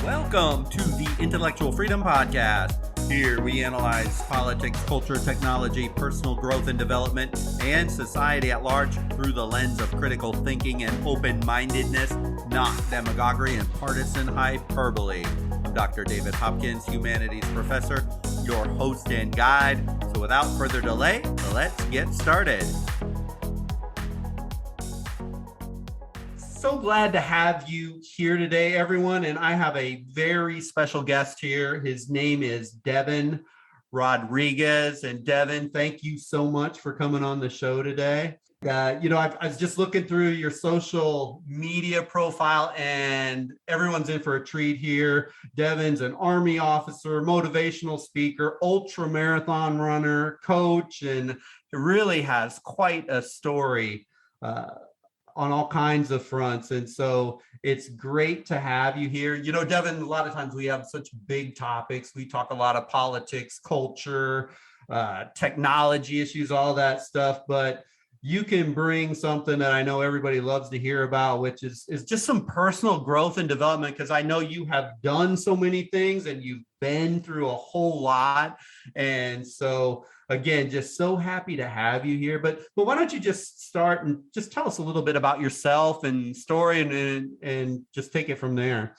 Welcome to the Intellectual Freedom Podcast. Here we analyze politics, culture, technology, personal growth and development, and society at large through the lens of critical thinking and open-mindedness, not demagoguery and partisan hyperbole. I'm Dr. David Hopkins, humanities professor, your host and guide. So without further delay, let's get started. So glad to have you here today, everyone. And I have a very special guest here. His name is Deven Rodriguez. And Deven, thank you so much for coming on the show today. I was just looking through your social media profile and everyone's in for a treat here. Deven's an Army officer, motivational speaker, ultra marathon runner, coach, and really has quite a story on all kinds of fronts. And so it's great to have you here. You know, Deven, a lot of times we have such big topics. We talk a lot of politics, culture, technology issues, all that stuff, but you can bring something that I know everybody loves to hear about, which is just some personal growth and development, because I know you have done so many things and you've been through a whole lot. And so again, just so happy to have you here. But why don't you just start and just tell us a little bit about yourself and story and just take it from there.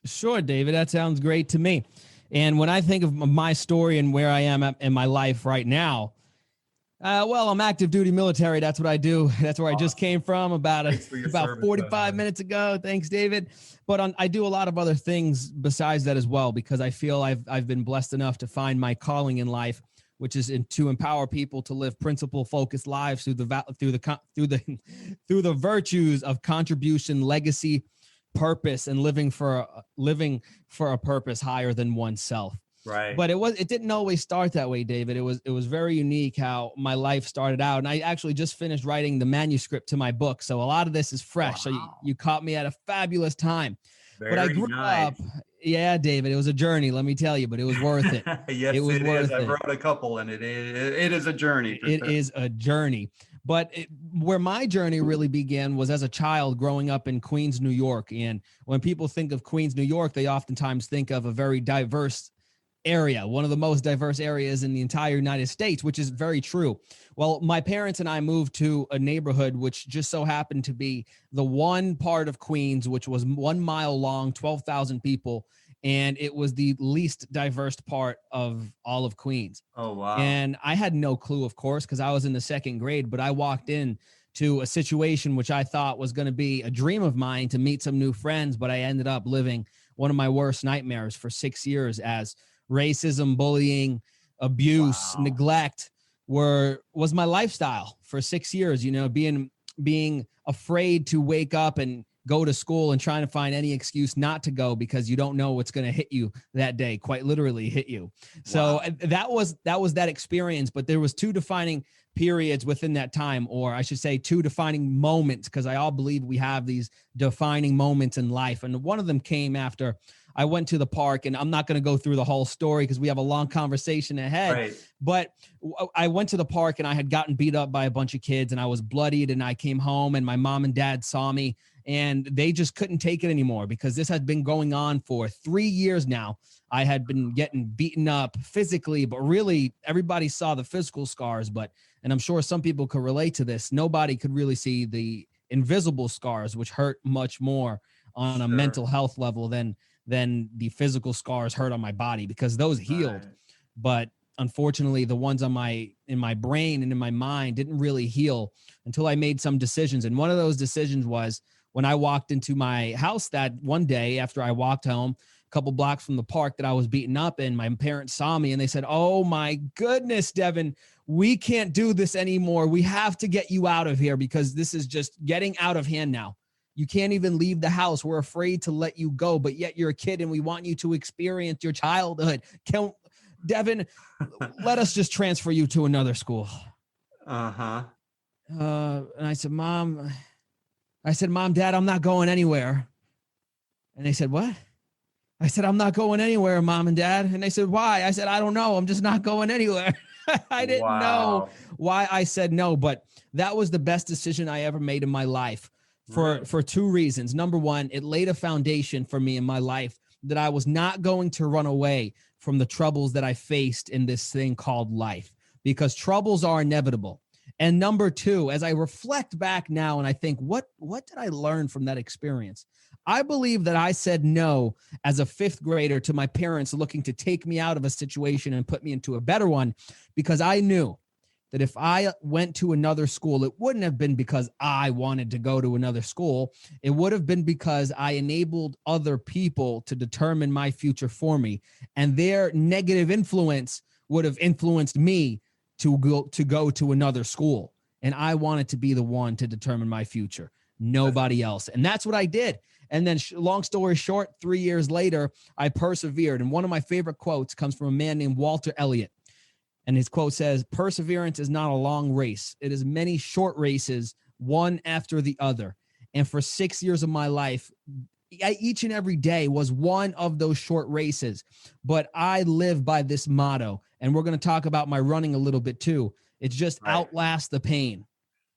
Sure, David, that sounds great to me. And when I think of my story and where I am in my life right now, I'm active duty military. That's what I do. That's where I just came from about 45 minutes ago. Thanks, David. But I do a lot of other things besides that as well, because I feel I've been blessed enough to find my calling in life, which is to empower people to live principle-focused lives through the virtues of contribution, legacy, purpose, and living for a purpose higher than oneself. Right. But it didn't always start that way, David. It was very unique how my life started out. And I actually just finished writing the manuscript to my book. So a lot of this is fresh. Wow. So you caught me at a fabulous time. But I grew up. Yeah, David, it was a journey, let me tell you, but it was worth it. Yes, it is. I wrote a couple, and it is a journey. It is a journey. But where my journey really began was as a child growing up in Queens, New York. And when people think of Queens, New York, they oftentimes think of a very diverse area, one of the most diverse areas in the entire United States, which is very true. Well, my parents and I moved to a neighborhood which just so happened to be the one part of Queens which was 1 mile long, 12,000 people, and it was the least diverse part of all of Queens. Oh, wow. And I had no clue, of course, because I was in the second grade, but I walked in to a situation which I thought was going to be a dream of mine to meet some new friends, but I ended up living one of my worst nightmares for 6 years as racism, bullying, abuse, neglect was my lifestyle for 6 years, being afraid to wake up and go to school and trying to find any excuse not to go because you don't know what's going to hit you that day, quite literally hit you. So that was that experience. But there was two defining periods within that time, or I should say two defining moments, because I all believe we have these defining moments in life. And one of them came after I went to the park, and I'm not going to go through the whole story because we have a long conversation ahead. Right. But I went to the park and I had gotten beat up by a bunch of kids and I was bloodied, and I came home and my mom and dad saw me and they just couldn't take it anymore because this had been going on for 3 years now. I had been getting beaten up physically, but really everybody saw the physical scars. And I'm sure some people could relate to this. Nobody could really see the invisible scars, which hurt much more on a mental health level than the physical scars hurt on my body, because those healed. Right. But unfortunately, the ones in my brain and in my mind didn't really heal until I made some decisions. And one of those decisions was when I walked into my house that one day after I walked home a couple blocks from the park that I was beaten up in. My parents saw me and they said, "Oh my goodness, Deven, we can't do this anymore. We have to get you out of here because this is just getting out of hand now. You can't even leave the house. We're afraid to let you go, but yet you're a kid and we want you to experience your childhood. Deven, let us just transfer you to another school." Uh-huh. And I said, Mom, Dad, I'm not going anywhere. And they said, "What?" I said, "I'm not going anywhere, Mom and Dad." And they said, "Why?" I said, "I don't know. I'm just not going anywhere." I didn't know why I said no, but that was the best decision I ever made in my life. for two reasons. Number one, it laid a foundation for me in my life that I was not going to run away from the troubles that I faced in this thing called life, because troubles are inevitable. And number two, as I reflect back now and I think, what did I learn from that experience? I believe that I said no as a fifth grader to my parents looking to take me out of a situation and put me into a better one, because I knew that if I went to another school, it wouldn't have been because I wanted to go to another school. It would have been because I enabled other people to determine my future for me, and their negative influence would have influenced me to go to another school. And I wanted to be the one to determine my future, nobody else. And that's what I did. And then long story short, 3 years later, I persevered. And one of my favorite quotes comes from a man named Walter Elliott. And his quote says, "Perseverance is not a long race. It is many short races, one after the other." And for 6 years of my life, each and every day was one of those short races. But I live by this motto. And we're going to talk about my running a little bit too. It's just outlast the pain.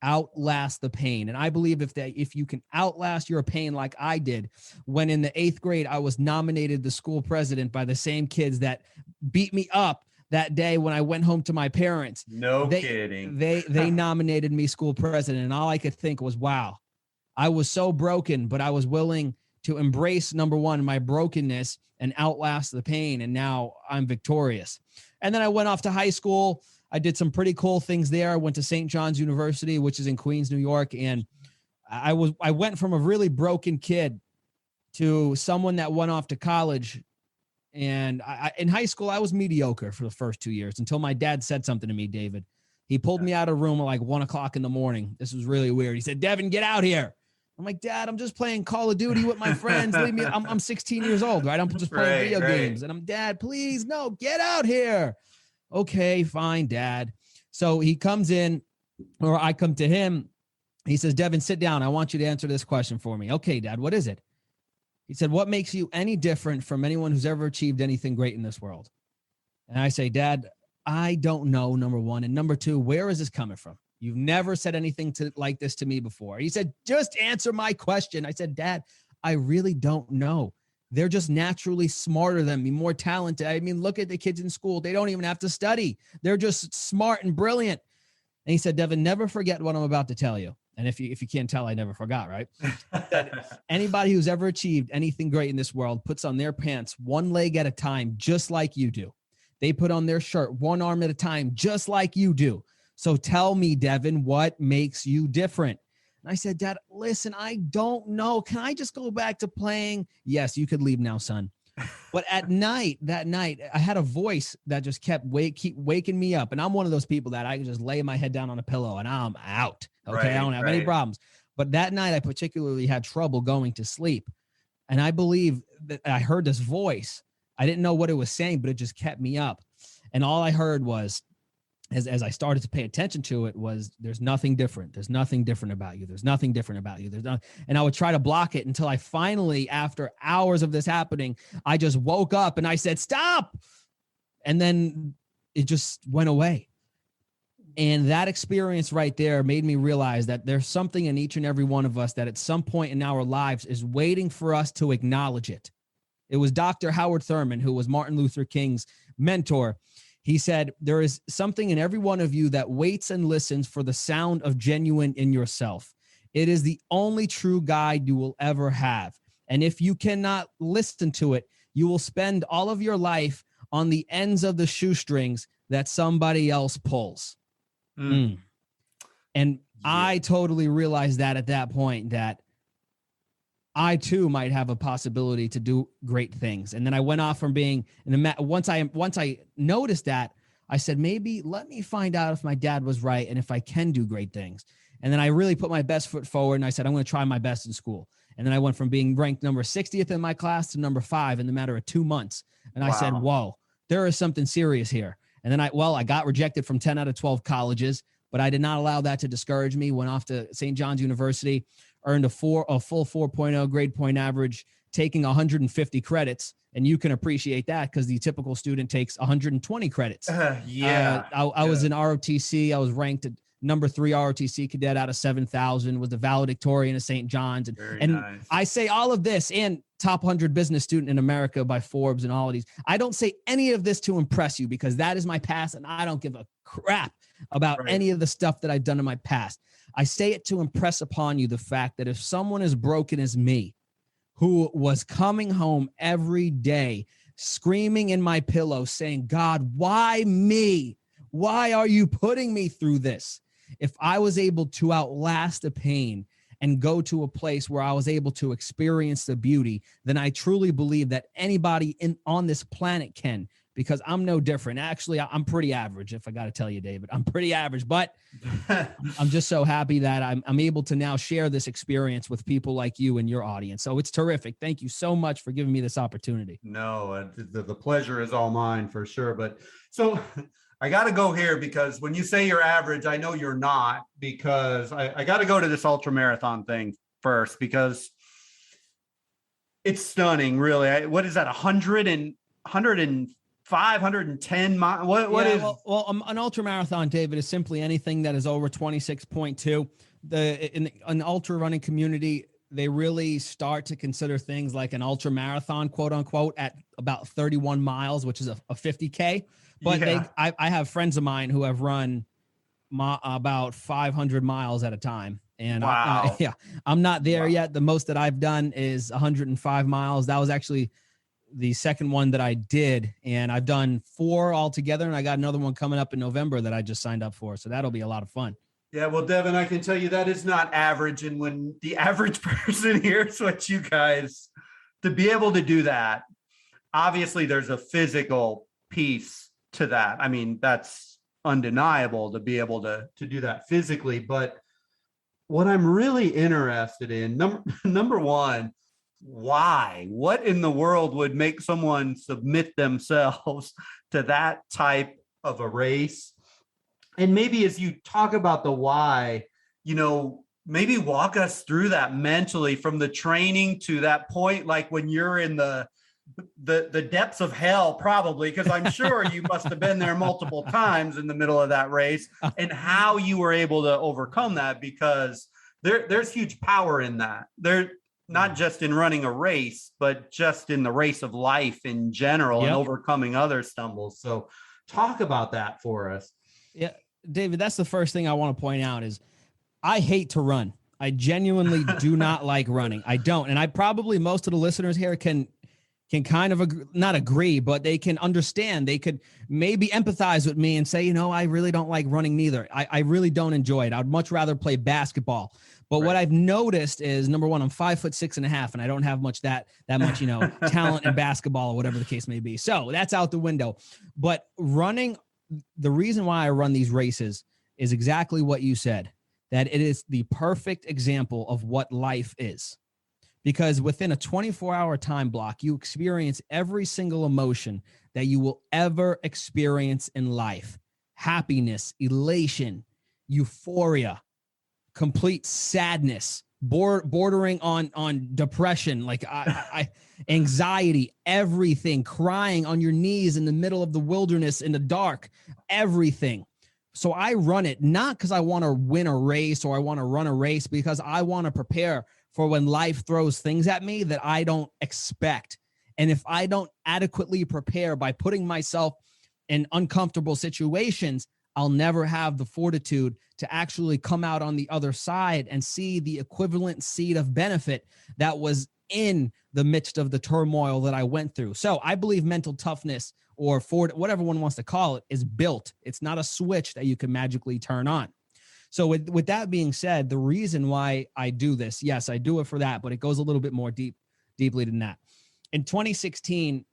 Outlast the pain. And I believe if you can outlast your pain like I did, when in the 8th grade, I was nominated the school president by the same kids that beat me up that day when I went home to my parents. No kidding. They nominated me school president. And all I could think was, wow, I was so broken, but I was willing to embrace, number one, my brokenness and outlast the pain. And now I'm victorious. And then I went off to high school. I did some pretty cool things there. I went to St. John's University, which is in Queens, New York. And I went from a really broken kid to someone that went off to college. And in high school, I was mediocre for the first 2 years until my dad said something to me, David. He pulled me out of a room at like 1 o'clock in the morning. This was really weird. He said, "Devin, get out here." I'm like, "Dad, I'm just playing Call of Duty with my friends. Leave me. I'm 16 years old, right? I'm just playing video games." And I'm, "Dad, please, no, get out here." "Okay, fine, Dad." So he comes in, or I come to him. He says, "Devin, sit down. I want you to answer this question for me." "Okay, Dad, what is it?" He said, "What makes you any different from anyone who's ever achieved anything great in this world?" And I say, "Dad, I don't know, number one. And number two, where is this coming from? You've never said anything like this to me before." He said, "Just answer my question." I said, "Dad, I really don't know. They're just naturally smarter than me, more talented. I mean, look at the kids in school. They don't even have to study. They're just smart and brilliant." And he said, "Devin, never forget what I'm about to tell you." And if you can't tell, I never forgot, right? Anybody who's ever achieved anything great in this world puts on their pants one leg at a time, just like you do. They put on their shirt one arm at a time, just like you do. So tell me, Devin, what makes you different? And I said, "Dad, listen, I don't know. Can I just go back to playing?" "Yes, you could leave now, son." But that night, I had a voice that just kept waking me up. And I'm one of those people that I can just lay my head down on a pillow and I'm out. Okay. I don't have any problems. But that night I particularly had trouble going to sleep. And I believe that I heard this voice. I didn't know what it was saying, but it just kept me up. And all I heard was, as I started to pay attention to it, was, "There's nothing different. There's nothing different about you. There's nothing different about you. And I would try to block it until I finally, after hours of this happening, I just woke up and I said, "Stop." And then it just went away. And that experience right there made me realize that there's something in each and every one of us that at some point in our lives is waiting for us to acknowledge it. It was Dr. Howard Thurman, who was Martin Luther King's mentor. He said, "There is something in every one of you that waits and listens for the sound of genuine in yourself. It is the only true guide you will ever have. And if you cannot listen to it, you will spend all of your life on the ends of the shoestrings that somebody else pulls." And I totally realized that at that point, that I too might have a possibility to do great things. And then I went off from being once I noticed that, I said, maybe let me find out if my dad was right and if I can do great things. And then I really put my best foot forward and I said, I'm going to try my best in school. And then I went from being ranked number 60th in my class to number 5 in the matter of 2 months. And I said, whoa, there is something serious here. And then I got rejected from 10 out of 12 colleges, but I did not allow that to discourage me. Went off to St. John's University, earned a full 4.0 grade point average, taking 150 credits. And you can appreciate that because the typical student takes 120 credits. I was in ROTC. I was ranked number 3 ROTC cadet out of 7,000, was the valedictorian of St. John's. And nice. I say all of this, and top 100 business student in America by Forbes and all of these. I don't say any of this to impress you, because that is my past, and I don't give a crap about any of the stuff that I've done in my past. I say it to impress upon you the fact that if someone as broken as me, who was coming home every day, screaming in my pillow, saying, God, why me? Why are you putting me through this? If I was able to outlast the pain and go to a place where I was able to experience the beauty, then I truly believe that anybody on this planet can, because I'm no different. Actually, I'm pretty average, if I got to tell you, David. I'm pretty average, but I'm just so happy that I'm able to now share this experience with people like you and your audience. So it's terrific. Thank you so much for giving me this opportunity. No, the pleasure is all mine for sure. But so I got to go here, because when you say you're average, I know you're not, because I got to go to this ultra marathon thing first, because it's stunning, really. What is that? 110 miles? What is? Well, an ultra marathon, David, is simply anything that is over 26.2. In an ultra running community, they really start to consider things like an ultra marathon, quote unquote, at about 31 miles, which is a 50K. But I have friends of mine who have run about 500 miles at a time. And wow. I'm not there yet. The most that I've done is 105 miles. That was actually the second one that I did. And I've done 4 altogether. And I got another one coming up in November that I just signed up for. So that'll be a lot of fun. Yeah, well, Deven, I can tell you that is not average. And when the average person hears what you guys, to be able to do that, obviously there's a physical piece to that. I mean, that's undeniable, to be able to do that physically. But what I'm really interested in, number one, why? What in the world would make someone submit themselves to that type of a race? And maybe as you talk about the why, maybe walk us through that mentally, from the training to that point, like when you're in the depths of hell, probably, because I'm sure you must have been there multiple times in the middle of that race, and how you were able to overcome that, because there's huge power in that. There, not just in running a race, but just in the race of life in general, and overcoming other stumbles. So talk about that for us. Yeah, David, that's the first thing I want to point out is I hate to run. I genuinely do not like running. I don't. And I probably, most of the listeners here can kind of not agree, but they can understand. They could maybe empathize with me and say, I really don't like running neither. I really don't enjoy it. I'd much rather play basketball. But what I've noticed is, number one, I'm 5'6.5", and I don't have that much, talent in basketball or whatever the case may be. So that's out the window. But running, the reason why I run these races is exactly what you said, that it is the perfect example of what life is. Because within a 24-hour time block, you experience every single emotion that you will ever experience in life. Happiness, elation, euphoria, complete sadness, bordering on depression, like anxiety, everything, crying on your knees in the middle of the wilderness in the dark, everything. So I run it not because I want to win a race or I want to run a race, because I want to prepare for when life throws things at me that I don't expect. And if I don't adequately prepare by putting myself in uncomfortable situations, I'll never have the fortitude to actually come out on the other side and see the equivalent seed of benefit that was in the midst of the turmoil that I went through. So I believe mental toughness, or whatever one wants to call it, is built. It's not a switch that you can magically turn on. So with that being said, the reason why I do this, yes, I do it for that, but it goes a little bit more deeply than that. In 2016,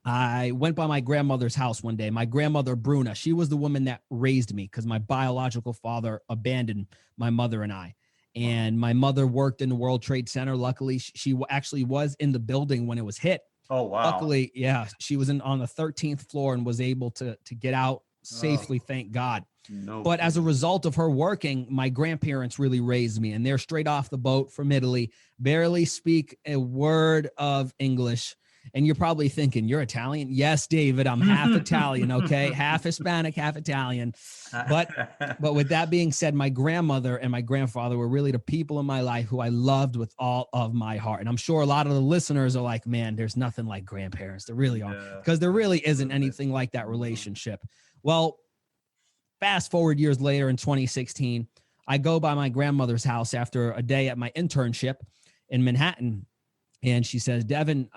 I went by my grandmother's house one day. My grandmother, Bruna, she was the woman that raised me, because my biological father abandoned my mother and I. And my mother worked in the World Trade Center. Luckily, she actually was in the building when it was hit. Oh, wow. Luckily, yeah, she was on the 13th floor and was able to get out safely, thank God. But as a result of her working, my grandparents really raised me, and they're straight off the boat from Italy, barely speak a word of English. And you're probably thinking, you're Italian? Yes, David, I'm half Italian, okay? Half Hispanic, half Italian. But with that being said, my grandmother and my grandfather were really the people in my life who I loved with all of my heart. And I'm sure a lot of the listeners are like, man, there's nothing like grandparents. There really aren't, because there really isn't anything like that relationship. Well, fast forward years later in 2016, I go by my grandmother's house after a day at my internship in Manhattan. And she says, Deven,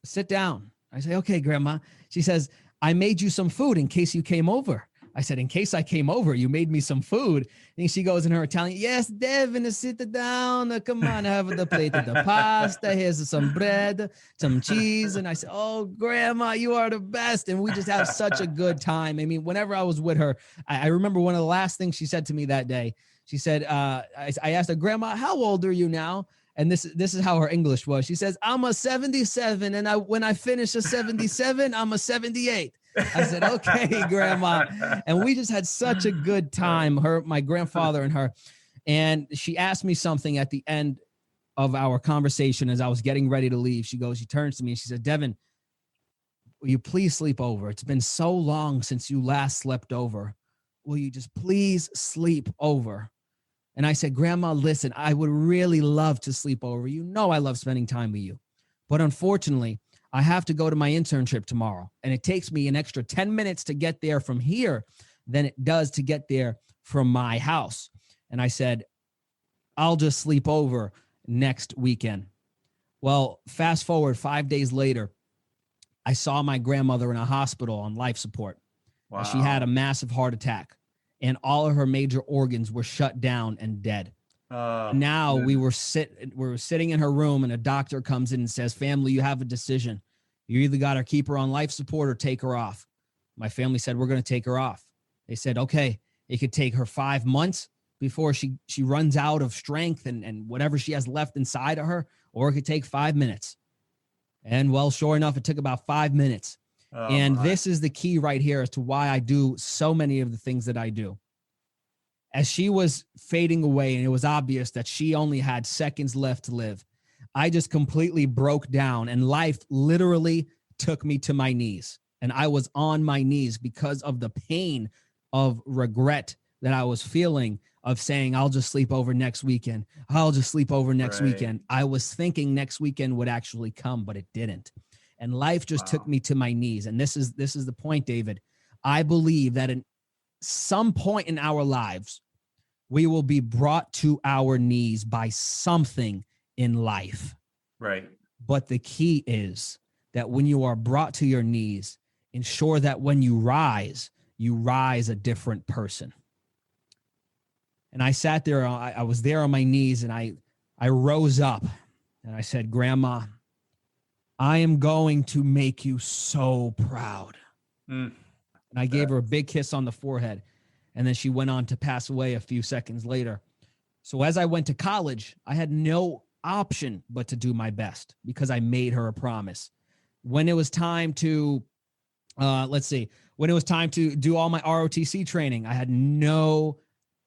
sit down. I say, okay, Grandma. She says, I made you some food in case you came over. I said, in case I came over, you made me some food. And she goes in her Italian, yes, Deven, sit down. Come on, have the plate of the pasta. Here's some bread, some cheese. And I said, oh, Grandma, you are the best. And we just have such a good time. I mean, whenever I was with her, I remember one of the last things she said to me that day. She said, I asked her, Grandma, how old are you now? And this is how her English was. She says, I'm a 77. And when I finish a 77, I'm a 78. I said, okay, Grandma. And we just had such a good time, my grandfather and her. And she asked me something at the end of our conversation as I was getting ready to leave. She turns to me and she said, Deven, will you please sleep over? It's been so long since you last slept over. Will you just please sleep over? And I said, Grandma, listen, I would really love to sleep over. You know I love spending time with you. But unfortunately, I have to go to my internship tomorrow. And it takes me an extra 10 minutes to get there from here than it does to get there from my house. And I said, I'll just sleep over next weekend. Well, fast forward 5 days later, I saw my grandmother in a hospital on life support. Wow. She had a massive heart attack. And all of her major organs were shut down and dead. Now we were sitting in her room and a doctor comes in and says, family, you have a decision. You either got to keep her on life support or take her off. My family said, we're going to take her off. They said, okay, it could take her 5 months before she runs out of strength and whatever she has left inside of her, or it could take 5 minutes. And well, sure enough, it took about 5 minutes. This is the key right here as to why I do so many of the things that I do. As she was fading away and it was obvious that she only had seconds left to live, I just completely broke down and life literally took me to my knees. And I was on my knees because of the pain of regret that I was feeling of saying, I'll just sleep over next weekend. I'll just sleep over next weekend. I was thinking next weekend would actually come, but it didn't. And life just took me to my knees. And this is the point, David. I believe that in some point in our lives, we will be brought to our knees by something in life. Right. But the key is that when you are brought to your knees, ensure that when you rise a different person. And I sat there, I was there on my knees and I rose up and I said, Grandma, I am going to make you so proud. And I gave her a big kiss on the forehead. And then she went on to pass away a few seconds later. So as I went to college, I had no option but to do my best because I made her a promise. When it was time to, when it was time to do all my ROTC training, I had no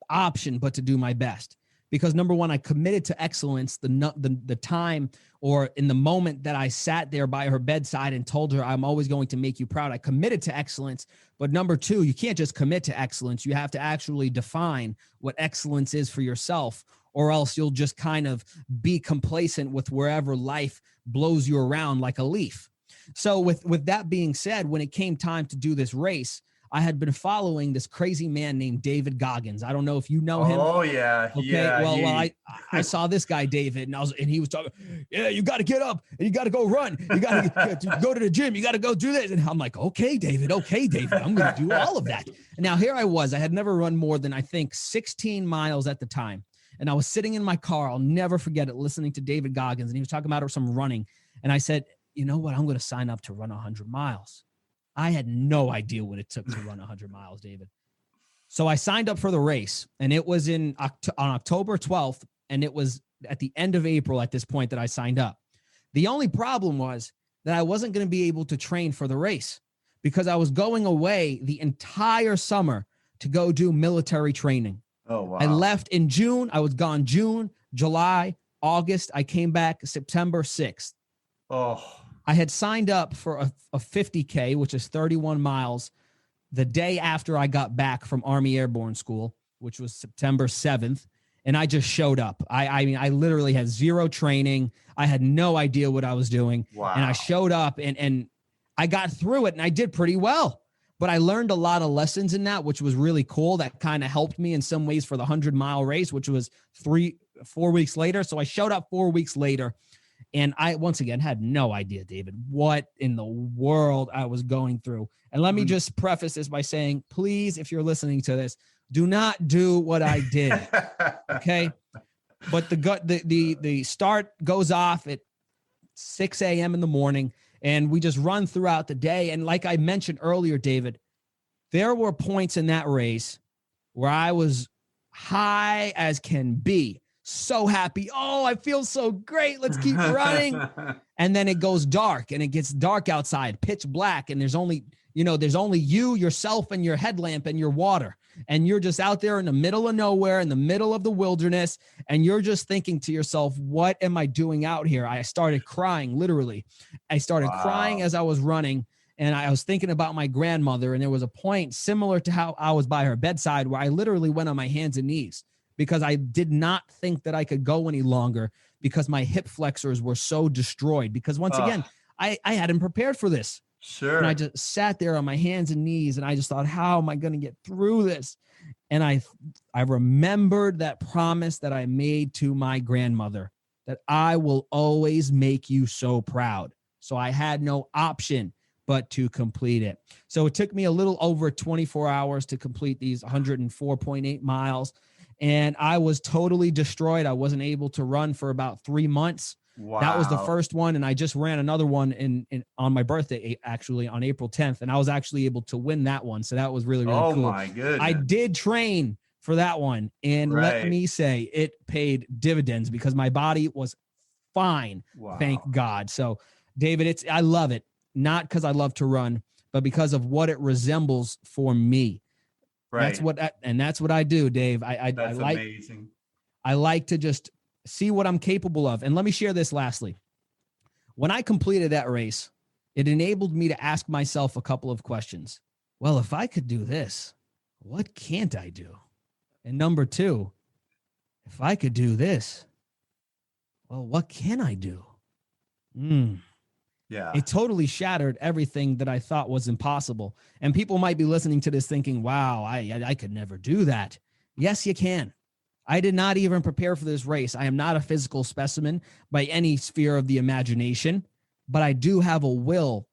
option but to do my best. Because number one, I committed to excellence the time or in the moment that I sat there by her bedside and told her, I'm always going to make you proud. I committed to excellence. But number two, you can't just commit to excellence. You have to actually define what excellence is for yourself, or else you'll just kind of be complacent with wherever life blows you around like a leaf. So with that being said, when it came time to do this race, I had been following this crazy man named David Goggins. I don't know if you know him. Oh yeah. Okay. Yeah, well, I saw this guy, David, and he was talking, yeah, you got to get up and you got to go run. You got to go to the gym. You got to go do this. And I'm like, okay, David, I'm going to do all of that. And now here I was, I had never run more than I think 16 miles at the time. And I was sitting in my car. I'll never forget it, listening to David Goggins. And he was talking about some running. And I said, you know what? I'm going to sign up to run 100 miles. I had no idea what it took to run 100 miles, David. So I signed up for the race, and it was on October 12th, and it was at the end of April at this point that I signed up. The only problem was that I wasn't going to be able to train for the race because I was going away the entire summer to go do military training. Oh, wow. I left in June. I was gone June, July, August. I came back September 6th. Oh. I had signed up for a 50K, which is 31 miles, the day after I got back from Army Airborne School, which was September 7th. And I just showed up. I mean, I literally had zero training. I had no idea what I was doing. Wow. And I showed up and I got through it and I did pretty well. But I learned a lot of lessons in that, which was really cool. That kind of helped me in some ways for the 100-mile race, which was 4 weeks later. So I showed up 4 weeks later. And I, once again, had no idea, David, what in the world I was going through. And let me just preface this by saying, please, if you're listening to this, do not do what I did. Okay. But the start goes off at 6 a.m. in the morning, and we just run throughout the day. And like I mentioned earlier, David, there were points in that race where I was high as can be. So happy. Oh, I feel so great. Let's keep running. And then it goes dark, and it gets dark outside, pitch black. And there's only you, yourself, and your headlamp and your water. And you're just out there in the middle of nowhere, in the middle of the wilderness. And you're just thinking to yourself, what am I doing out here? I started crying, literally. I started crying as I was running. And I was thinking about my grandmother. And there was a point similar to how I was by her bedside where I literally went on my hands and knees, because I did not think that I could go any longer because my hip flexors were so destroyed. Because once again, I hadn't prepared for this. Sure. And I just sat there on my hands and knees, and I just thought, how am I going to get through this? And I remembered that promise that I made to my grandmother, that I will always make you so proud. So I had no option but to complete it. So it took me a little over 24 hours to complete these 104.8 miles. And I was totally destroyed. I wasn't able to run for about 3 months. Wow. That was the first one. And I just ran another one on my birthday, actually on April 10th. And I was actually able to win that one. So that was really, really cool. Oh my goodness. I did train for that one. And let me say, it paid dividends because my body was fine. Wow. Thank God. So David, I love it. Not because I love to run, but because of what it resembles for me. Right. That's what I do, Dave. That's amazing. I like to just see what I'm capable of. And let me share this lastly. When I completed that race, it enabled me to ask myself a couple of questions. Well, if I could do this, what can't I do? And number two, if I could do this, well, what can I do? Yeah. It totally shattered everything that I thought was impossible. And people might be listening to this thinking, wow, I could never do that. Yes, you can. I did not even prepare for this race. I am not a physical specimen by any sphere of the imagination, but I do have a will,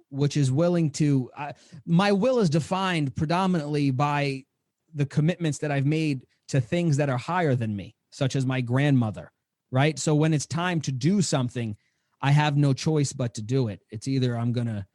which is willing to, my will is defined predominantly by the commitments that I've made to things that are higher than me, such as my grandmother, right? So when it's time to do something, I have no choice but to do it. It's either I'm going to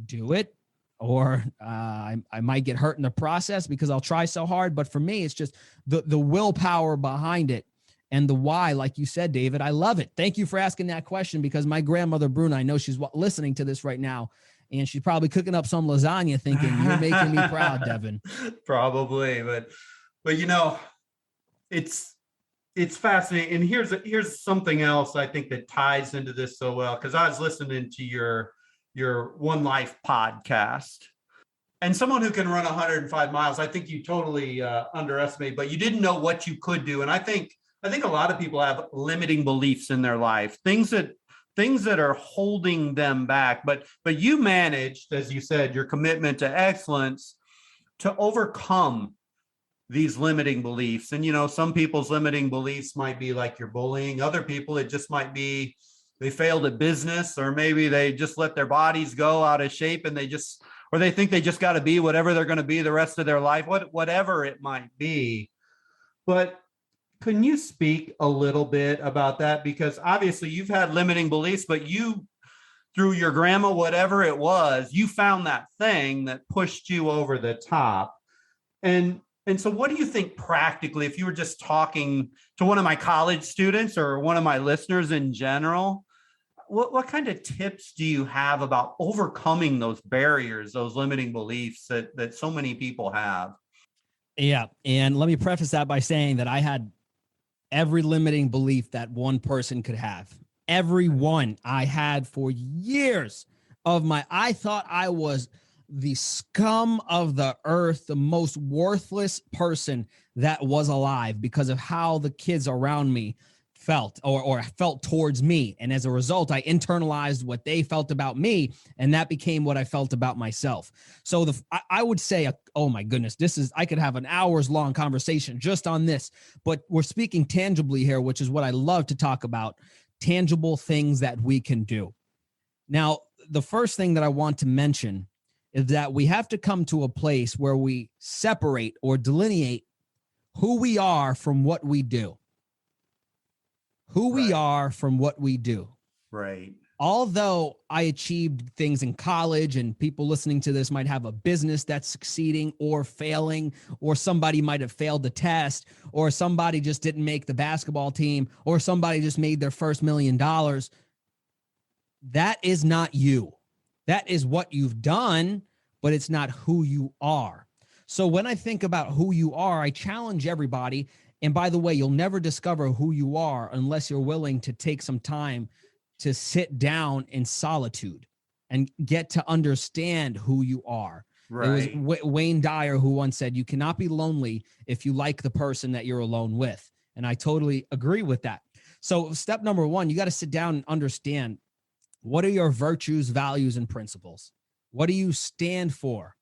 do it or I might get hurt in the process because I'll try so hard. But for me, it's just the willpower behind it and the why. Like you said, David, I love it. Thank you for asking that question, because my grandmother, Bruna, I know she's listening to this right now, and she's probably cooking up some lasagna thinking, you're making me proud, Deven. Probably. But you know, it's fascinating. And here's something else I think that ties into this so well, because I was listening to your One Life podcast, and someone who can run 105 miles, I think you totally underestimate, but you didn't know what you could do. And I think a lot of people have limiting beliefs in their life, things that are holding them back. But you managed, as you said, your commitment to excellence to overcome these limiting beliefs. And, you know, some people's limiting beliefs might be like you're bullying. Other people, it just might be they failed at business, or maybe they just let their bodies go out of shape and they think they just got to be whatever they're going to be the rest of their life, whatever it might be. But can you speak a little bit about that? Because obviously you've had limiting beliefs, but you, through your grandma, whatever it was, you found that thing that pushed you over the top. And so what do you think practically, if you were just talking to one of my college students or one of my listeners in general, what kind of tips do you have about overcoming those barriers, those limiting beliefs that so many people have? Yeah. And let me preface that by saying that I had every limiting belief that one person could have. everyone I had for years of I thought I was the scum of the earth, the most worthless person that was alive because of how the kids around me felt or felt towards me. And as a result, I internalized what they felt about me, and that became what I felt about myself. So I would say, oh my goodness, I could have an hours long conversation just on this, but we're speaking tangibly here, which is what I love to talk about, tangible things that we can do. Now, the first thing that I want to mention is that we have to come to a place where we separate or delineate who we are from what we do. Who we are from what we do. Right. Although I achieved things in college, and people listening to this might have a business that's succeeding or failing, or somebody might have failed the test, or somebody just didn't make the basketball team, or somebody just made their first $1 million. That is not you. That is what you've done, but it's not who you are. So when I think about who you are, I challenge everybody. And by the way, you'll never discover who you are unless you're willing to take some time to sit down in solitude and get to understand who you are. Right. It was Wayne Dyer who once said, you cannot be lonely if you like the person that you're alone with. And I totally agree with that. So step number one, you got to sit down and understand, what are your virtues, values, and principles? What do you stand for?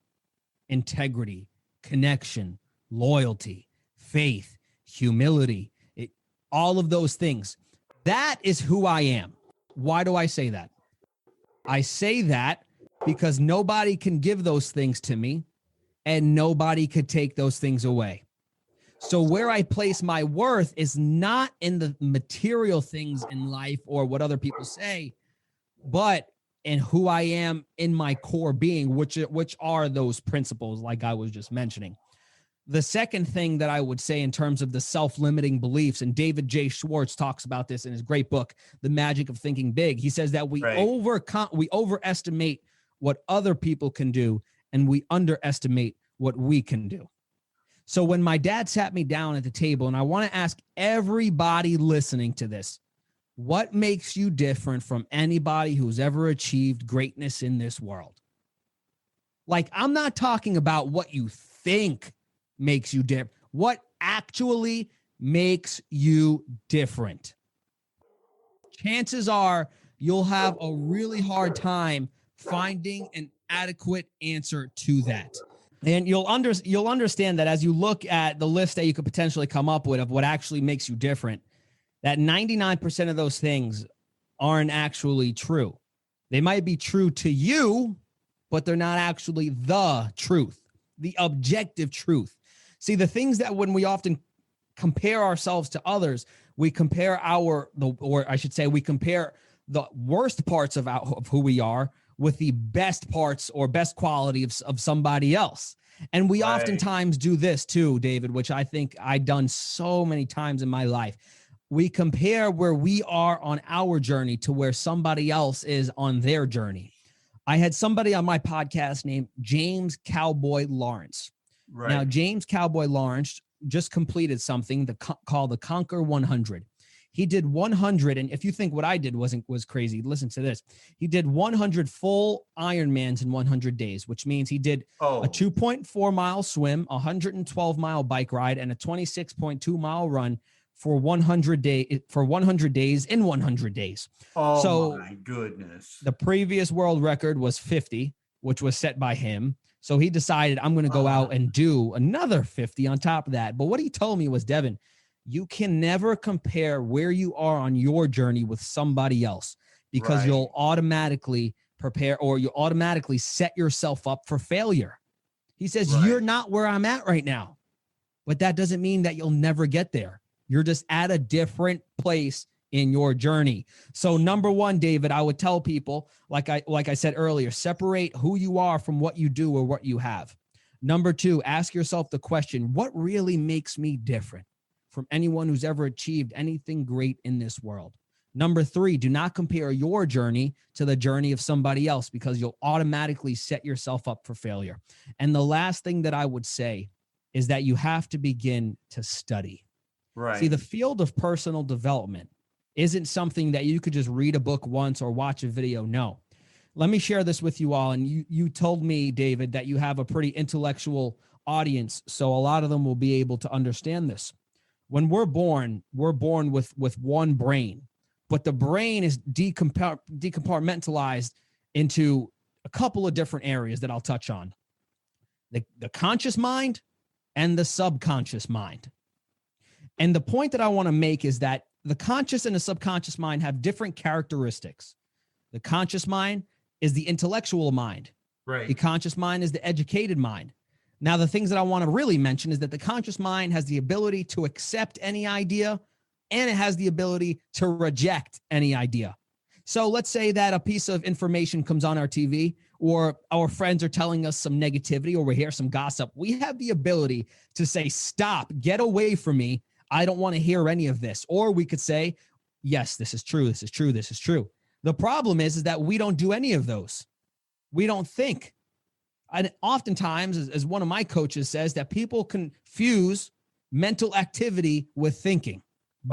Integrity, connection, loyalty, faith, humility, all of those things. That is who I am. Why do I say that? I say that because nobody can give those things to me, and nobody could take those things away. So where I place my worth is not in the material things in life or what other people say, but in who I am in my core being, which are those principles like I was just mentioning. The second thing that I would say in terms of the self-limiting beliefs, and David J. Schwartz talks about this in his great book, The Magic of Thinking Big. He says that we overestimate what other people can do, and we underestimate what we can do. So when my dad sat me down at the table, and I want to ask everybody listening to this, what makes you different from anybody who's ever achieved greatness in this world? Like, I'm not talking about what you think makes you different. What actually makes you different? Chances are you'll have a really hard time finding an adequate answer to that. And you'll understand that as you look at the list that you could potentially come up with of what actually makes you different, that 99% of those things aren't actually true. They might be true to you, but they're not actually the truth, the objective truth. See, the things that when we often compare ourselves to others, we compare we compare the worst parts of who we are with the best parts or best quality of somebody else. And we oftentimes do this too, David, which I think I've done so many times in my life. We compare where we are on our journey to where somebody else is on their journey. I had somebody on my podcast named James Cowboy Lawrence. Right. Now, James Cowboy Lawrence just completed something called the Conquer 100. He did 100, and if you think what I did was crazy, listen to this. He did 100 full Ironmans in 100 days, which means he did a 2.4 mile swim, a 112 mile bike ride, and a 26.2 mile run for 100 days in 100 days. Oh, so my goodness. The previous world record was 50, which was set by him. So he decided, I'm going to go out and do another 50 on top of that. But what he told me was, Deven, you can never compare where you are on your journey with somebody else, because you'll automatically you'll automatically set yourself up for failure. He says, you're not where I'm at right now, but that doesn't mean that you'll never get there. You're just at a different place in your journey. So number one, David, I would tell people, like I said earlier, separate who you are from what you do or what you have. Number two, ask yourself the question, what really makes me different from anyone who's ever achieved anything great in this world? Number three, do not compare your journey to the journey of somebody else, because you'll automatically set yourself up for failure. And the last thing that I would say is that you have to begin to study. Right. See, the field of personal development isn't something that you could just read a book once or watch a video. No. Let me share this with you all. And you told me, David, that you have a pretty intellectual audience, so a lot of them will be able to understand this. When we're born with one brain, but the brain is decompartmentalized into a couple of different areas that I'll touch on. The conscious mind and the subconscious mind. And the point that I want to make is that the conscious and the subconscious mind have different characteristics. The conscious mind is the intellectual mind. Right. The conscious mind is the educated mind. Now, the things that I want to really mention is that the conscious mind has the ability to accept any idea, and it has the ability to reject any idea. So let's say that a piece of information comes on our TV, or our friends are telling us some negativity, or we hear some gossip. We have the ability to say, stop, get away from me. I don't want to hear any of this. Or we could say, yes, this is true. This is true. This is true. The problem is that we don't do any of those. We don't think. And oftentimes, as one of my coaches says, that people confuse mental activity with thinking.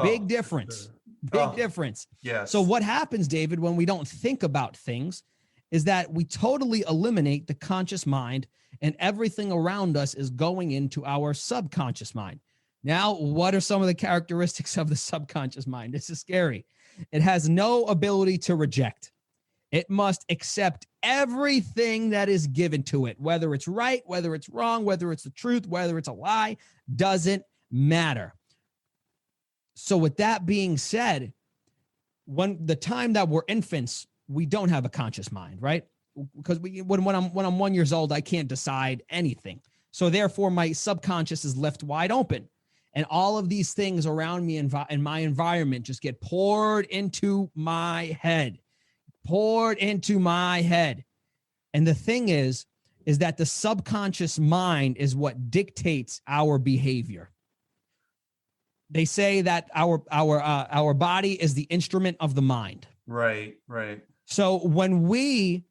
Big difference. Big difference. Yes. So what happens, David, when we don't think about things is that we totally eliminate the conscious mind, and everything around us is going into our subconscious mind. Now, what are some of the characteristics of the subconscious mind? This is scary. It has no ability to reject. It must accept everything that is given to it, whether it's right, whether it's wrong, whether it's the truth, whether it's a lie, doesn't matter. So with that being said, when the time that we're infants, we don't have a conscious mind, right? Because when I'm 1 year old, I can't decide anything. So therefore, my subconscious is left wide open. And all of these things around me in my environment just get poured into my head. And the thing is that the subconscious mind is what dictates our behavior. They say that our body is the instrument of the mind. Right, right. So when we,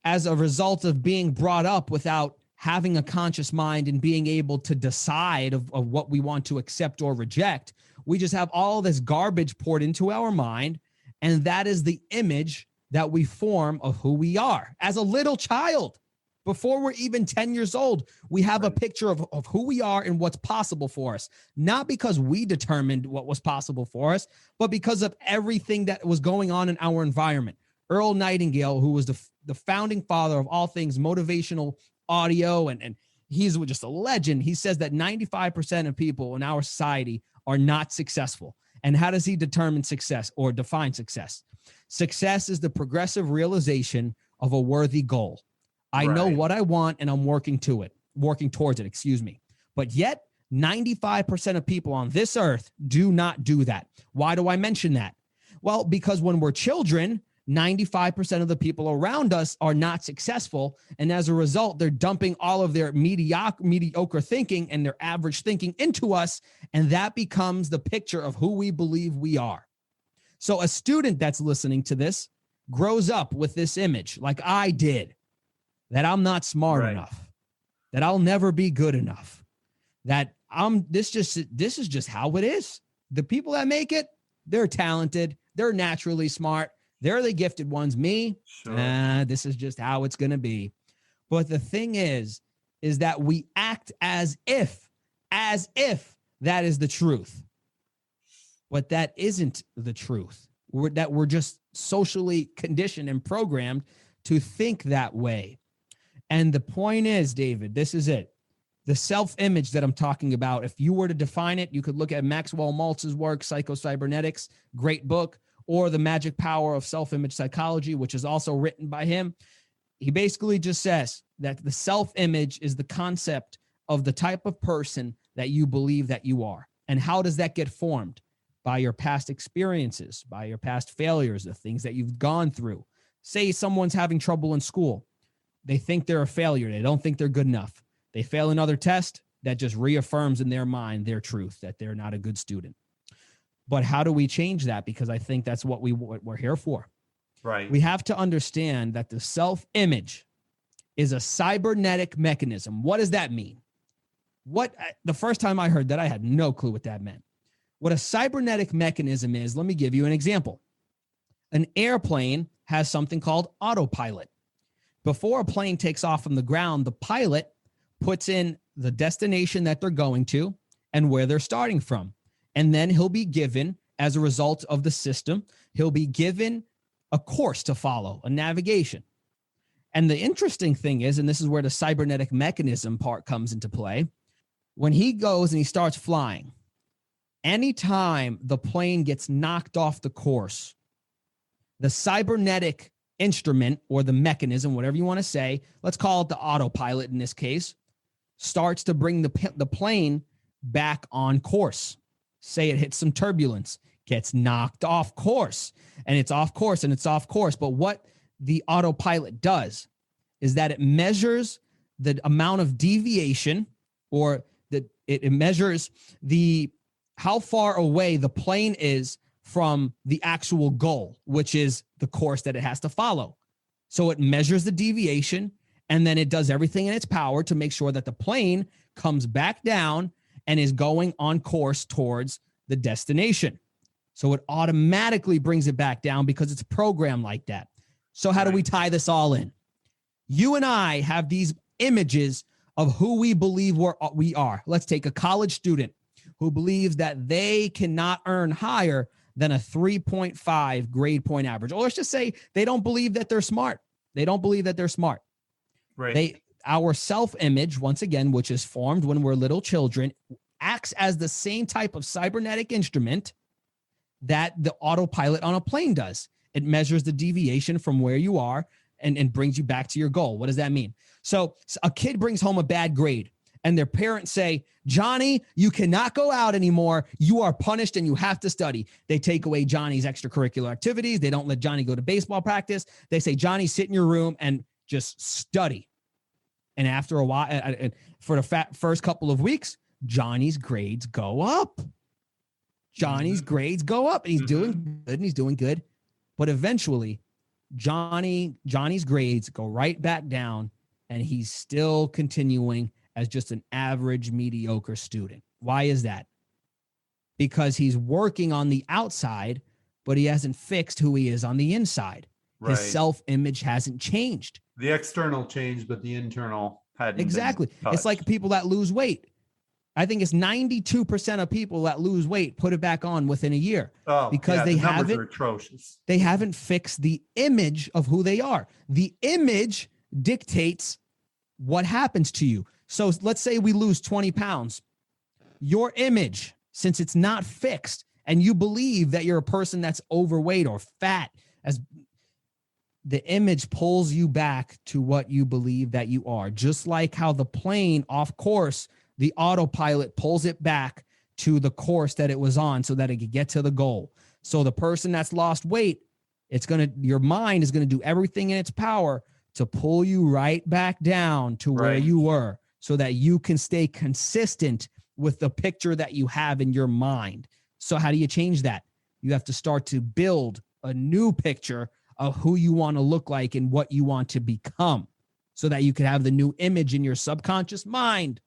as a result of being brought up without having a conscious mind and being able to decide of what we want to accept or reject, we just have all this garbage poured into our mind. And that is the image that we form of who we are. As a little child, before we're even 10 years old, we have a picture of who we are and what's possible for us. Not because we determined what was possible for us, but because of everything that was going on in our environment. Earl Nightingale, who was the founding father of all things motivational audio, and he's just a legend. He says that 95% of people in our society are not successful. And how does he determine success or define success? Success is the progressive realization of a worthy goal. I know what I want and I'm working towards it, But yet 95% of people on this earth do not do that. Why do I mention that? Well, because when we're children, 95% of the people around us are not successful. And as a result, they're dumping all of their mediocre thinking and their average thinking into us. And that becomes the picture of who we believe we are. So a student that's listening to this grows up with this image, like I did, that I'm not smart enough, that I'll never be good enough, that this is just how it is. The people that make it, they're talented, they're naturally smart, they're the gifted ones. Me, this is just how it's going to be. But the thing is that we act as if that is the truth. But that isn't the truth. We're just socially conditioned and programmed to think that way. And the point is, David, this is it. The self-image that I'm talking about, if you were to define it, you could look at Maxwell Maltz's work, Psycho-Cybernetics, great book, or The Magic Power of Self-Image Psychology, which is also written by him. He basically just says that the self-image is the concept of the type of person that you believe that you are. And how does that get formed? By your past experiences, by your past failures, the things that you've gone through. Say someone's having trouble in school. They think they're a failure. They don't think they're good enough. They fail another test. That just reaffirms in their mind their truth, that they're not a good student. But how do we change that? Because I think that's what we're here for. Right. We have to understand that the self-image is a cybernetic mechanism. What does that mean? The first time I heard that, I had no clue what that meant. What a cybernetic mechanism is, let me give you an example. An airplane has something called autopilot. Before a plane takes off from the ground, the pilot puts in the destination that they're going to and where they're starting from. And then he'll be given, as a result of the system, he'll be given a course to follow, a navigation. And the interesting thing is, and this is where the cybernetic mechanism part comes into play, when he goes and he starts flying, anytime the plane gets knocked off the course, the cybernetic instrument or the mechanism, whatever you want to say, let's call it the autopilot in this case, starts to bring the plane back on course. Say it hits some turbulence, gets knocked off course, and it's off course and it's off course. But what the autopilot does is that it measures the amount of deviation, or that it measures how far away the plane is from the actual goal, which is the course that it has to follow. So it measures the deviation, and then it does everything in its power to make sure that the plane comes back down and is going on course towards the destination. So it automatically brings it back down because it's programmed like that. So how do we tie this all in? You and I have these images of who we believe we are. Let's take a college student who believes that they cannot earn higher than a 3.5 grade point average. Or let's just say they don't believe that they're smart. They don't believe that they're smart. Right. Our self-image, once again, which is formed when we're little children, acts as the same type of cybernetic instrument that the autopilot on a plane does. It measures the deviation from where you are and brings you back to your goal. What does that mean? So a kid brings home a bad grade and their parents say, Johnny, you cannot go out anymore. You are punished and you have to study. They take away Johnny's extracurricular activities. They don't let Johnny go to baseball practice. They say, Johnny, sit in your room and just study. And after a while, for the first couple of weeks, Johnny's grades go up. Johnny's grades go up, and he's doing good, and he's doing good. But eventually, Johnny's grades go right back down, and he's still continuing as just an average, mediocre student. Why is that? Because he's working on the outside, but he hasn't fixed who he is on the inside. Right. His self-image hasn't changed. The external changed, but the internal hadn't. Exactly. It's like people that lose weight. I think it's 92% of people that lose weight put it back on within a year because the numbers are atrocious. They haven't fixed the image of who they are. The image dictates what happens to you. So let's say we lose 20 pounds. Your image, since it's not fixed, and you believe that you're a person that's overweight or fat, as the image pulls you back to what you believe that you are. Just like how the plane off course, the autopilot pulls it back to the course that it was on so that it could get to the goal. So the person that's lost weight, your mind is going to do everything in its power to pull you right back down to where you were so that you can stay consistent with the picture that you have in your mind. So how do you change that? You have to start to build a new picture of who you want to look like and what you want to become so that you can have the new image in your subconscious mind.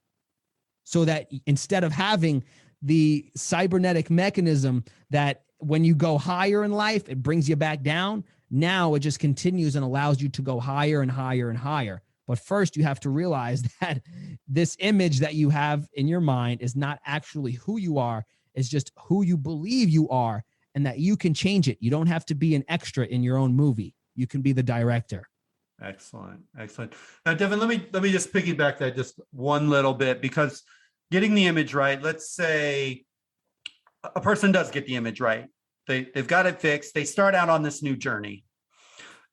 So that instead of having the cybernetic mechanism that when you go higher in life, it brings you back down, now it just continues and allows you to go higher and higher and higher. But first, you have to realize that this image that you have in your mind is not actually who you are. It's just who you believe you are, and that you can change it. You don't have to be an extra in your own movie. You can be the director. Excellent. Excellent. Now, Deven, let me just piggyback that just one little bit, because getting the image right, let's say a person does get the image right. They've got it fixed. They start out on this new journey.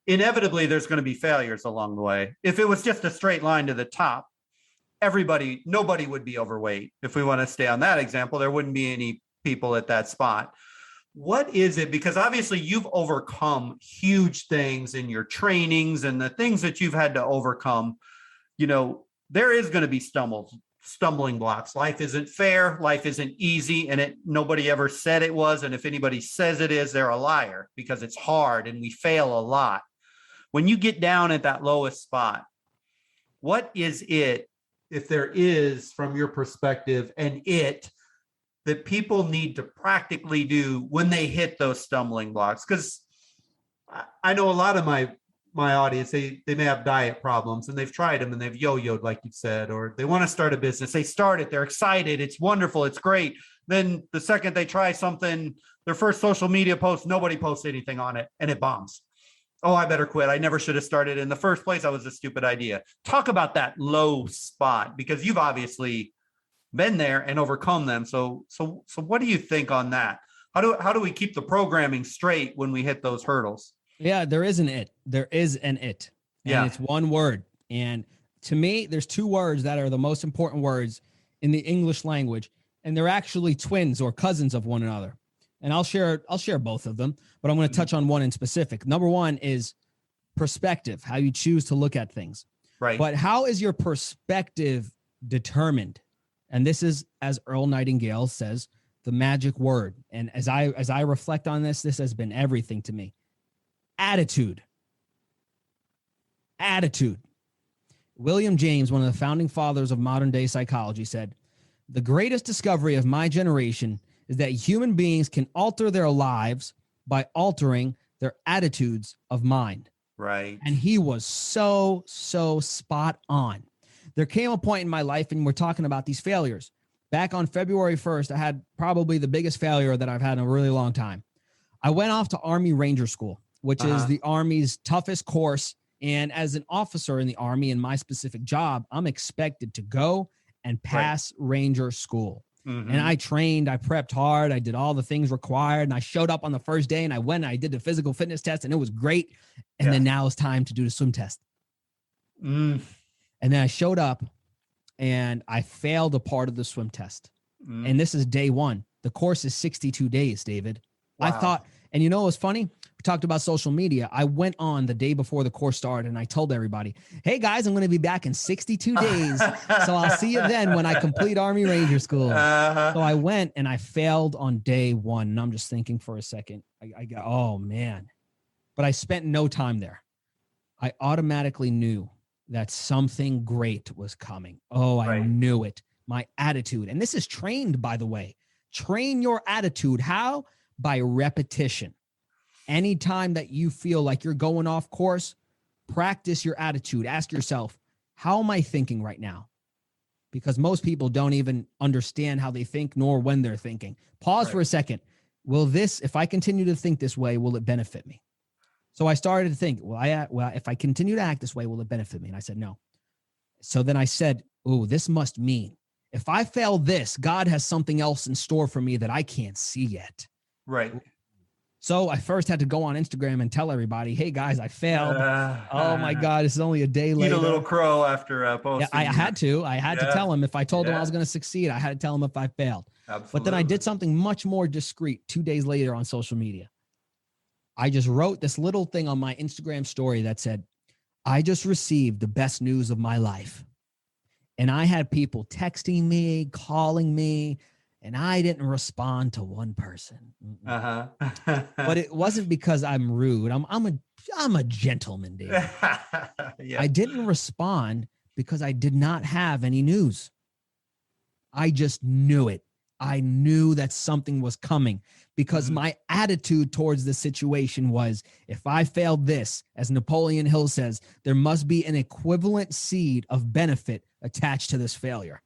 Inevitably, there's going to be failures along the way. If it was just a straight line to the top, nobody would be overweight. If we want to stay on that example, there wouldn't be any people at that spot. What is it? Because obviously you've overcome huge things in your trainings and the things that you've had to overcome. You know, there is going to be stumbling blocks. Life isn't fair. Life isn't easy. And nobody ever said it was. And if anybody says it is, they're a liar, because it's hard and we fail a lot. When you get down at that lowest spot, what is it, if there is, from your perspective, that people need to practically do when they hit those stumbling blocks? Because I know a lot of my audience, they may have diet problems and they've tried them and they've yo-yoed, like you said, or they want to start a business. They start it, they're excited, it's wonderful, it's great. Then the second they try something, their first social media post, nobody posts anything on it and it bombs. Oh, I better quit. I never should have started in the first place. That was a stupid idea. Talk about that low spot, because you've obviously been there and overcome them. So what do you think on that? How do we keep the programming straight when we hit those hurdles? Yeah, there is an it. There is an it. And Yeah. it's one word. And to me, there's two words that are the most important words in the English language. And they're actually twins or cousins of one another. And I'll share both of them, but I'm going to touch on one in specific. Number one is perspective, how you choose to look at things. Right. But how is your perspective determined? And this is, as Earl Nightingale says, the magic word. And as I reflect on this has been everything to me. Attitude. William James, one of the founding fathers of modern day psychology, said, "The greatest discovery of my generation is that human beings can alter their lives by altering their attitudes of mind." Right. And he was so spot on. There came a point in my life, and we're talking about these failures. Back on February 1st, I had probably the biggest failure that I've had in a really long time. I went off to Army Ranger School, which is the Army's toughest course. And as an officer in the Army, in my specific job, I'm expected to go and pass Ranger School. Mm-hmm. And I trained, I prepped hard, I did all the things required, and I showed up on the first day, and I went and I did the physical fitness test, and it was great. And then now it's time to do the swim test. And then I showed up, and I failed a part of the swim test. And this is day one. The course is 62 days, David. Wow. I thought, and you know what's funny? We talked about social media. I went on the day before the course started, and I told everybody, "Hey guys, I'm going to be back in 62 days. So I'll see you then when I complete Army Ranger School." So I went and I failed on day one. And I'm just thinking for a second, I got, oh man, but I spent no time there. I automatically knew that something great was coming. Oh, I knew it. My attitude. And this is trained, by the way. Train your attitude. How? By repetition. Anytime that you feel like you're going off course, practice your attitude. Ask yourself, how am I thinking right now? Because most people don't even understand how they think nor when they're thinking. Pause for a second. Will this, if I continue to think this way, will it benefit me? So I started to think, well, if I continue to act this way, will it benefit me? And I said, no. So then I said, oh, this must mean if I fail this, God has something else in store for me that I can't see yet. Right. So I first had to go on Instagram and tell everybody, hey guys, I failed. Oh my God, this is only a day later. Eat a little crow after posting. Yeah, I had to tell him if I told him I was going to succeed, I had to tell him if I failed. Absolutely. But then I did something much more discreet 2 days later on social media. I just wrote this little thing on my Instagram story that said, I just received the best news of my life. And I had people texting me, calling me, and I didn't respond to one person. But it wasn't because I'm rude. I'm a gentleman, David. I didn't respond because I did not have any news. I just knew it. I knew that something was coming because my attitude towards the situation was, if I failed this, as Napoleon Hill says, there must be an equivalent seed of benefit attached to this failure.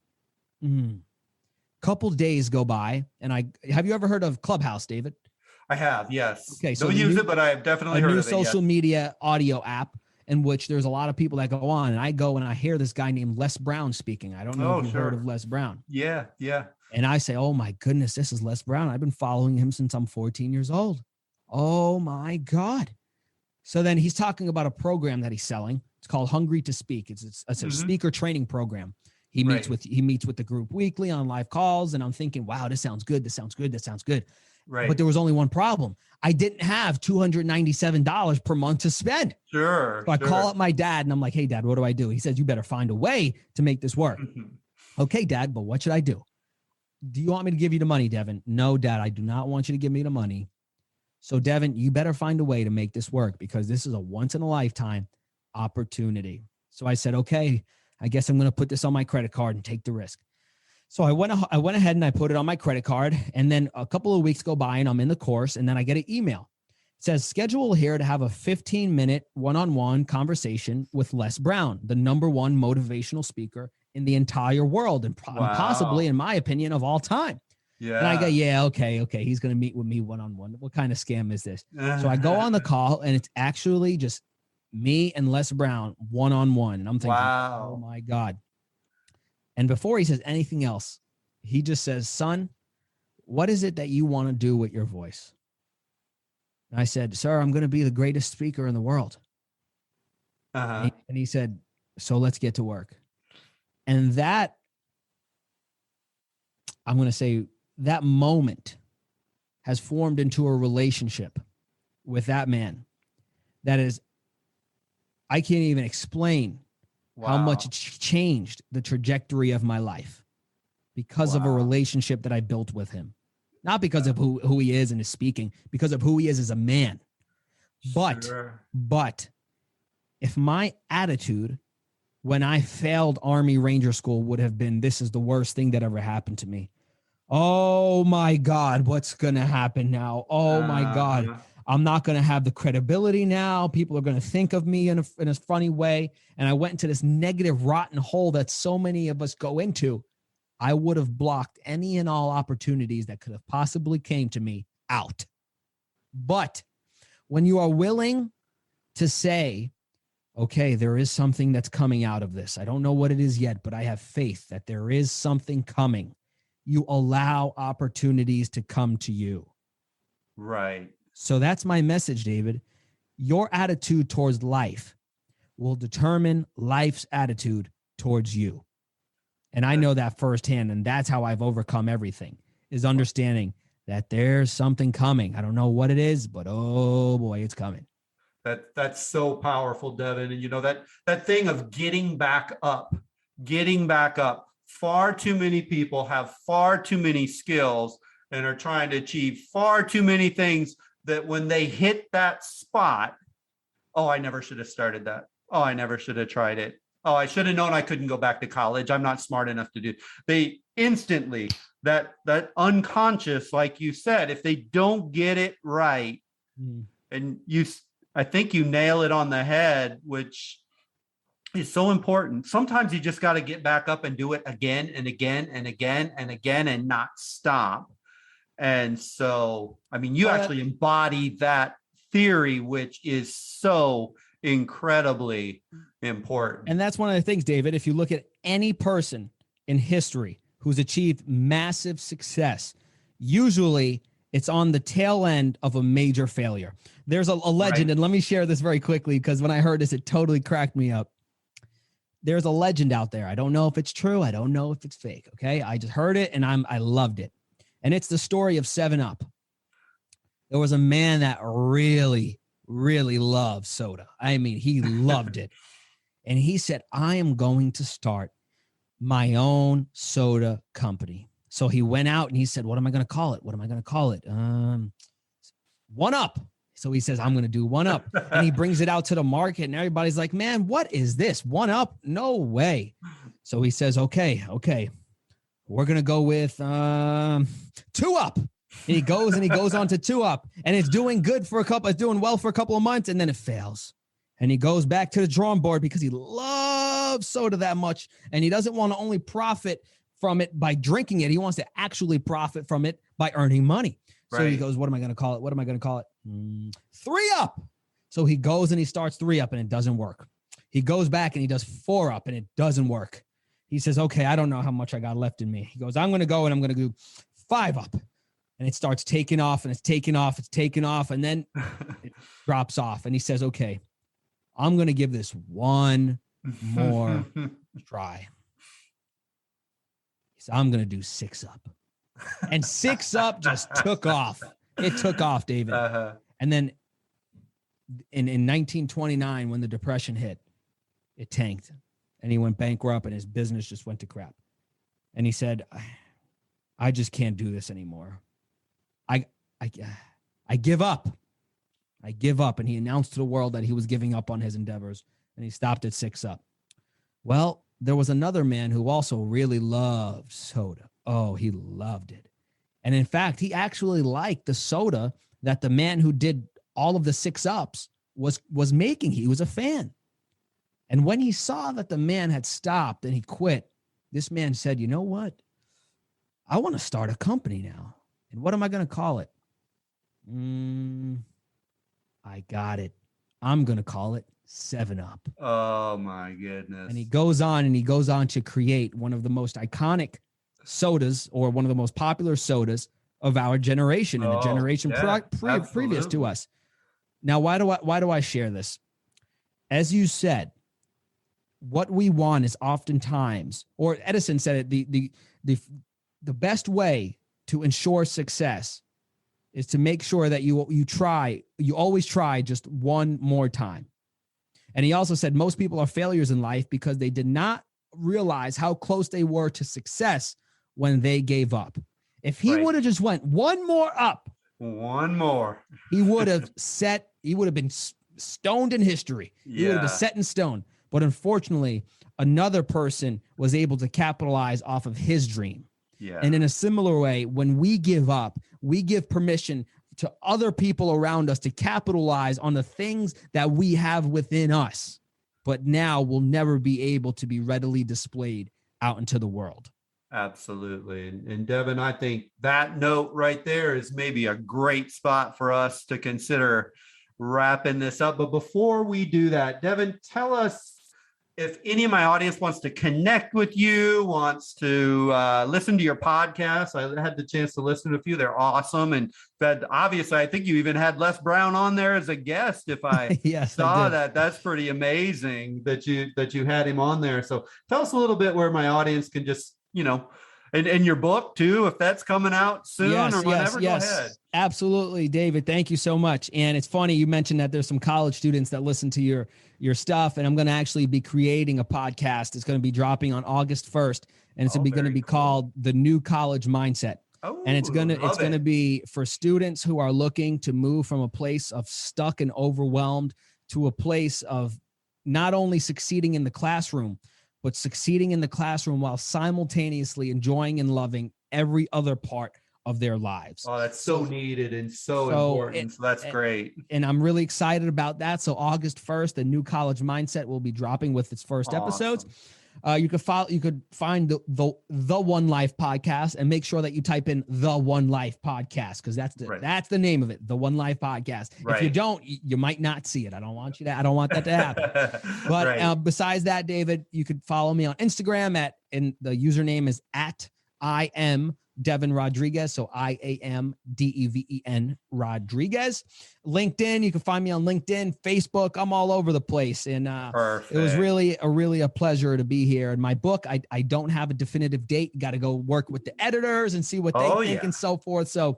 Couple days go by, and have you ever heard of Clubhouse, David? I have, yes. Okay, so don't use it, but I have definitely heard of it. A new social media audio app in which there's a lot of people that go on, and I go and I hear this guy named Les Brown speaking. I don't know if you've heard of Les Brown. Yeah. And I say, oh my goodness, this is Les Brown. I've been following him since I'm 14 years old. Oh my God. So then he's talking about a program that he's selling. It's called Hungry to Speak. It's a speaker training program. He meets with the group weekly on live calls. And I'm thinking, wow, this sounds good. This sounds good. Right. But there was only one problem. I didn't have $297 per month to spend. Sure. So I call up my dad and I'm like, hey dad, what do I do? He says, you better find a way to make this work. Okay, dad, but what should I do? Do you want me to give you the money, Deven? No, dad, I do not want you to give me the money. So Deven, you better find a way to make this work because this is a once in a lifetime opportunity. So I said, okay, I guess I'm going to put this on my credit card and take the risk. So I went ahead and I put it on my credit card. And then a couple of weeks go by and I'm in the course. And then I get an email. It says, schedule here to have a 15-minute one-on-one conversation with Les Brown, the #1 motivational speaker in the entire world and possibly, in my opinion, of all time. Yeah. And I go, yeah, okay. He's going to meet with me one-on-one. What kind of scam is this? So I go on the call and it's actually just me and Les Brown one-on-one. And I'm thinking, wow. Oh my God. And before he says anything else, he just says, son, what is it that you want to do with your voice? And I said, sir, I'm going to be the greatest speaker in the world. And he said, so let's get to work. And that, I'm going to say, that moment has formed into a relationship with that man that is, I can't even explain how much it's changed the trajectory of my life because of a relationship that I built with him. Not because of who he is and his speaking, because of who he is as a man. But if my attitude when I failed Army Ranger School would have been, this is the worst thing that ever happened to me. Oh my God, what's going to happen now? Oh my God. I'm not going to have the credibility now. People are going to think of me in a funny way. And I went into this negative, rotten hole that so many of us go into. I would have blocked any and all opportunities that could have possibly came to me out. But when you are willing to say, okay, there is something that's coming out of this. I don't know what it is yet, but I have faith that there is something coming. You allow opportunities to come to you. Right. So that's my message, David. Your attitude towards life will determine life's attitude towards you. And I know that firsthand, and that's how I've overcome everything, is understanding that there's something coming. I don't know what it is, but oh boy, it's coming. That's so powerful, Deven. And you know, that thing of getting back up. Far too many people have far too many skills and are trying to achieve far too many things that when they hit that spot, oh, I never should have started that. Oh, I never should have tried it. Oh, I should have known I couldn't go back to college. I'm not smart enough to do. They instantly, that unconscious, like you said, if they don't get it right, and I think you nail it on the head, which is so important. Sometimes you just got to get back up and do it again and again and again and again and not stop. And so, I mean, you actually embody that theory, which is so incredibly important. And that's one of the things, David, if you look at any person in history who's achieved massive success, usually it's on the tail end of a major failure. There's a legend, and let me share this very quickly because when I heard this, it totally cracked me up. There's a legend out there. I don't know if it's true. I don't know if it's fake. Okay. I just heard it and I loved it. And it's the story of 7-Up. There was a man that really, really loved soda. I mean, he loved it. And he said, I am going to start my own soda company. So he went out and he said, what am I going to call it? 1-Up. So he says, I'm going to do 1-Up. And he brings it out to the market and everybody's like, man, what is this? 1-Up? No way. So he says, okay. We're going to go with 2-Up. And he goes on to 2-Up and it's doing well for a couple of months. And then it fails. And he goes back to the drawing board because he loves soda that much. And he doesn't want to only profit from it by drinking it. He wants to actually profit from it by earning money. So he goes, what am I going to call it? 3-Up. So he goes and he starts 3-Up and it doesn't work. He goes back and he does 4-Up and it doesn't work. He says, okay, I don't know how much I got left in me. He goes, I'm going to go and I'm going to do 5-Up. And it starts taking off and it's taking off. And then it drops off. And he says, okay, I'm going to give this one more try. He said, I'm going to do 6-Up. And 6-Up just took off. It took off, David. And then in 1929, when the Depression hit, it tanked. And he went bankrupt and his business just went to crap. And he said, I just can't do this anymore. I give up. I give up. And he announced to the world that he was giving up on his endeavors and he stopped at 6-Up. Well, there was another man who also really loved soda. Oh, he loved it. And in fact, he actually liked the soda that the man who did all of the 6-ups was making. He was a fan. And when he saw that the man had stopped and he quit, this man said, you know what? I want to start a company now. And what am I going to call it? I got it. I'm going to call it 7-Up. Oh my goodness. And he goes on to create one of the most iconic sodas, or one of the most popular sodas of our generation and the generation previous to us. Now, why do I share this? As you said, what we want is oftentimes, or Edison said it, the best way to ensure success is to make sure that you always try just one more time. And he also said most people are failures in life because they did not realize how close they were to success when they gave up. If he would have just went one more up, he would have been stoned in history. He would have been set in stone. But unfortunately, another person was able to capitalize off of his dream. Yeah. And in a similar way, when we give up, we give permission to other people around us to capitalize on the things that we have within us, but now will never be able to be readily displayed out into the world. Absolutely. And Deven, I think that note right there is maybe a great spot for us to consider wrapping this up. But before we do that, Deven, tell us if any of my audience wants to connect with you, wants to listen to your podcast. I had the chance to listen to a few. They're awesome. And obviously, I think you even had Les Brown on there as a guest. If I saw that, that's pretty amazing that you had him on there. So tell us a little bit where my audience can just, and your book too, if that's coming out soon or whenever, go ahead. Absolutely, David. Thank you so much. And it's funny, you mentioned that there's some college students that listen to your stuff, and I'm going to actually be creating a podcast. It's going to be dropping on August 1st, and it's going to be called The New College Mindset. And it's going to be for students who are looking to move from a place of stuck and overwhelmed to a place of not only succeeding in the classroom, but succeeding in the classroom while simultaneously enjoying and loving every other part of their lives. Oh, that's so needed and so important. So that's great. And I'm really excited about that. So August 1st, the New College Mindset will be dropping with its first episodes. You could find the One Life podcast, and make sure that you type in the One Life podcast, because that's the name of it, the One Life podcast. Right. If you don't, you might not see it. I don't want that to happen. But besides that, David, you could follow me on Instagram and the username is @I am Deven Rodriguez. So IAMDEVEN Rodriguez. LinkedIn, you can find me on LinkedIn, Facebook. I'm all over the place. And it was really a pleasure to be here. And my book, I don't have a definitive date. Got to go work with the editors and see what they think and so forth. So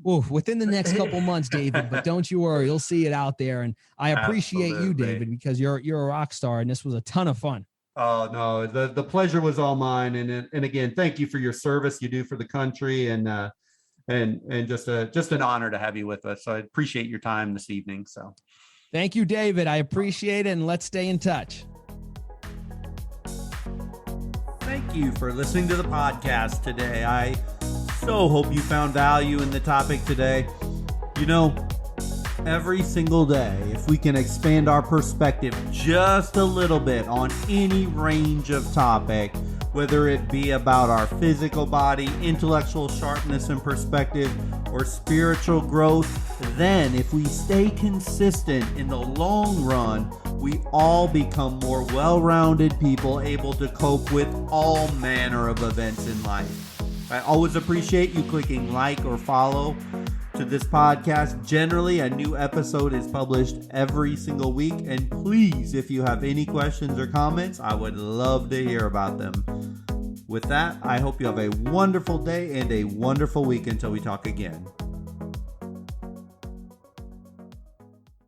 within the next couple months, David, but don't you worry, you'll see it out there. And I appreciate you, David, because you're a rock star, and this was a ton of fun. Oh, no, the pleasure was all mine. And again, thank you for your service you do for the country, and just an honor to have you with us. So I appreciate your time this evening. So thank you, David. I appreciate it. And let's stay in touch. Thank you for listening to the podcast today. I so hope you found value in the topic today. Every single day, if we can expand our perspective just a little bit on any range of topic, whether it be about our physical body, intellectual sharpness and perspective, or spiritual growth, then if we stay consistent in the long run, we all become more well-rounded people able to cope with all manner of events in life. I always appreciate you clicking like or follow to this podcast. Generally, a new episode is published every single week. And please, if you have any questions or comments, I would love to hear about them. With that, I hope you have a wonderful day and a wonderful week until we talk again.